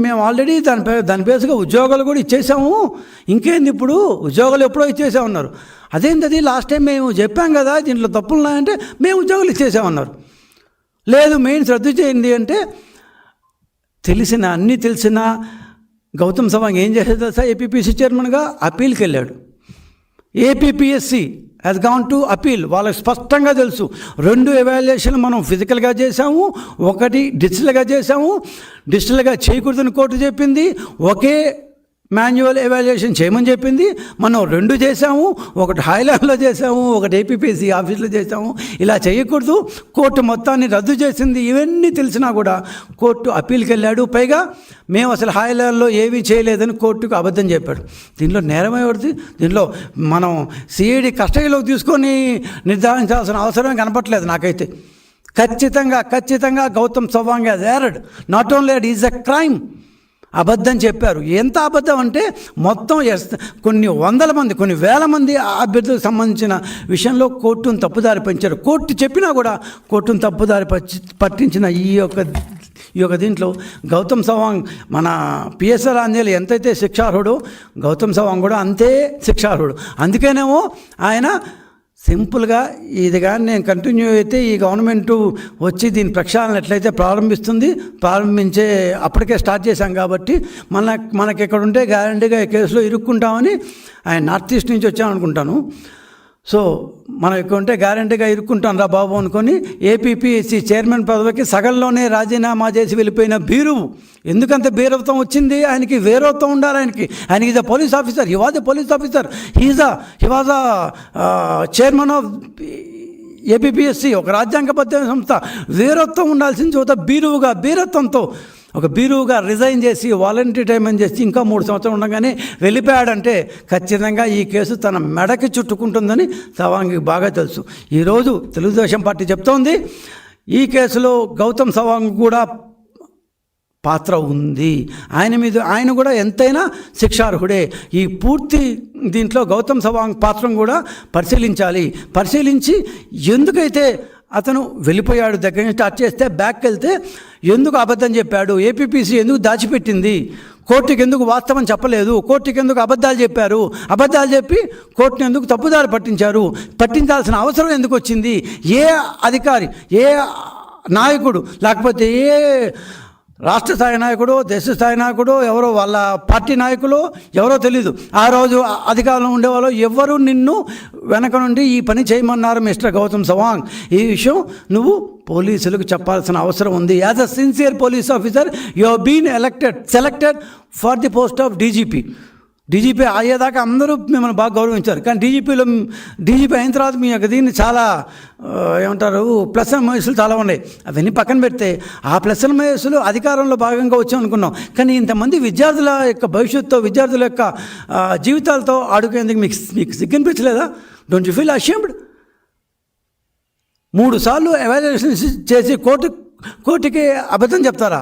మేము ఆల్రెడీ దాని బేస్గా ఉద్యోగాలు కూడా ఇచ్చేసాము, ఇంకేంది ఇప్పుడు ఉద్యోగాలు ఎప్పుడో ఇచ్చేసామన్నారు. అదేంటది లాస్ట్ టైం మేము చెప్పాం కదా దీంట్లో తప్పులు ఉన్నాయంటే మేము ఉద్యోగాలు ఇచ్చేసామన్నారు. లేదు మెయిన్స్ రద్దు చేయండి అంటే అన్నీ తెలిసిన గౌతమ్ సవాంగ్ ఏం చేసేది తెలుసా? ఏపీపీఎస్సీ చైర్మన్గా అప్పీల్కి వెళ్ళాడు. APPSC has gone to appeal. వాళ్ళకి స్పష్టంగా తెలుసు 2 ఎవాల్యుయేషన్లు మనం ఫిజికల్గా చేసాము, 1 డిజిటల్గా చేసాము. డిజిటల్గా చేయకూడదని కోర్టు చెప్పింది, ఒకే మాన్యువల్ ఎవాల్యుయేషన్ చేయమని చెప్పింది. మనం 2 చేసాము, 1 హైలాండ్లో చేసాము, 1 ఏపీపీఎస్సీ ఆఫీస్లో చేసాము. ఇలా చేయకూడదు, కోర్టు మొత్తాన్ని రద్దు చేసింది. ఇవన్నీ తెలిసినా కూడా కోర్టు అప్పీల్కి వెళ్ళాడు. పైగా మేము అసలు హైలాండ్లో ఏమీ చేయలేదని కోర్టుకు అబద్ధం చెప్పాడు. దీంట్లో నేరం ఎవరిది? దీంట్లో మనం సిఐడి కస్టడీలోకి తీసుకొని నిర్ధారించాల్సిన అవసరమే కనపట్లేదు నాకైతే. ఖచ్చితంగా Gautam Sawang has erred. Not only it is a crime. అబద్ధం చెప్పారు. ఎంత అబద్ధం అంటే మొత్తం కొన్ని వందల మంది, కొన్ని వేల మంది అభ్యర్థులకు సంబంధించిన విషయంలో కోర్టును తప్పుదారి పట్టించారు. కోర్టు చెప్పినా కూడా కోర్టును తప్పుదారి పట్టించిన ఈ యొక్క దీంట్లో గౌతమ్ సవాంగ్, మన పిఎస్ఆర్ ఆంజనేయులు ఎంతైతే శిక్షార్హుడో గౌతమ్ సవాంగ్ కూడా అంతే శిక్షార్హుడు. అందుకేనేమో ఆయన సింపుల్గా ఇది కానీ నేను కంటిన్యూ అయితే ఈ గవర్నమెంటు వచ్చి దీని ప్రక్షాళన ఎట్లయితే ప్రారంభించే అప్పటికే స్టార్ట్ చేశాం కాబట్టి మనకి ఇక్కడ ఉంటే గ్యారంటీగా ఈ కేసులో ఇరుక్కుంటామని ఆయన నార్త్ ఈస్ట్ నుంచి వచ్చామనుకుంటాను. సో మనం ఇక్కడ ఉంటే గ్యారంటీగా ఇరుక్కుంటాం రా బాబు అనుకొని ఏపీపీఎస్సీ చైర్మన్ పదవికి సగంలోనే రాజీనామా చేసి వెళ్ళిపోయిన బీరువు. ఎందుకంత బీరవత్వం వచ్చింది? ఆయనకి వేరవత్వం ఉండాలి. ఆయనకి is a police officer. He was a police officer. He was a chairman of APPSC, ఒక రాజ్యాంగబద్ధ సంస్థ. వీరత్వం ఉండాల్సిన చోట బీరువుగా రిజైన్ చేసి వాలంటరీ టైం అని చేసి ఇంకా 3 సంవత్సరాలు ఉండగానే వెళ్ళిపోయాడంటే ఖచ్చితంగా ఈ కేసు తన మెడకి చుట్టుకుంటుందని సవాంగ్కి బాగా తెలుసు. ఈరోజు తెలుగుదేశం పార్టీ చెప్తోంది ఈ కేసులో గౌతమ్ సవాంగ్ కూడా పాత్ర ఉంది. ఆయన కూడా ఎంతైనా శిక్షార్హుడే. ఈ పూర్తి దీంట్లో గౌతమ్ సవాంగ్ పాత్రను కూడా పరిశీలించి ఎందుకైతే అతను వెళ్ళిపోయాడు, దగ్గర నుంచి స్టార్ట్ చేస్తే బ్యాక్కి వెళ్తే ఎందుకు అబద్ధం చెప్పాడు, ఏపీపీసీ ఎందుకు దాచిపెట్టింది, కోర్టుకి ఎందుకు వాస్తవం చెప్పలేదు, కోర్టుకి ఎందుకు అబద్ధాలు చెప్పి కోర్టుని ఎందుకు తప్పుదారి పట్టించాల్సిన అవసరం ఎందుకు వచ్చింది, ఏ అధికారి, ఏ నాయకుడు, లేకపోతే ఏ రాష్ట్ర స్థాయి నాయకుడు, దేశ స్థాయి నాయకుడు, ఎవరో వాళ్ళ పార్టీ నాయకులు ఎవరో తెలీదు, ఆ రోజు అధికారంలో ఉండేవాళ్ళు ఎవరు నిన్ను వెనక నుండి ఈ పని చేయమన్నారు మిస్టర్ గౌతమ్ సవాంగ్, ఈ విషయం నువ్వు పోలీసులకు చెప్పాల్సిన అవసరం ఉంది. As a sincere police officer you have been selected for the post of DGP అయ్యేదాకా అందరూ మిమ్మల్ని బాగా గౌరవించారు. కానీ డీజీపీ అయిన తర్వాత మీ యొక్క దీన్ని చాలా ఏమంటారు ప్లస్ అండ్ మైనస్లు చాలా ఉన్నాయి. అవన్నీ పక్కన పెడితే ఆ ప్లస్ అండ్ మైనస్లు అధికారంలో భాగంగా వచ్చామనుకున్నాం. కానీ ఇంతమంది విద్యార్థుల యొక్క భవిష్యత్తుతో, విద్యార్థుల యొక్క జీవితాలతో ఆడుకునేందుకు మీకు సిగ్గనిపించలేదా? Don't you feel ashamed? 3 సార్లు ఎవాల్యుయేషన్ చేసి కోర్టుకి అబద్ధం చెప్తారా?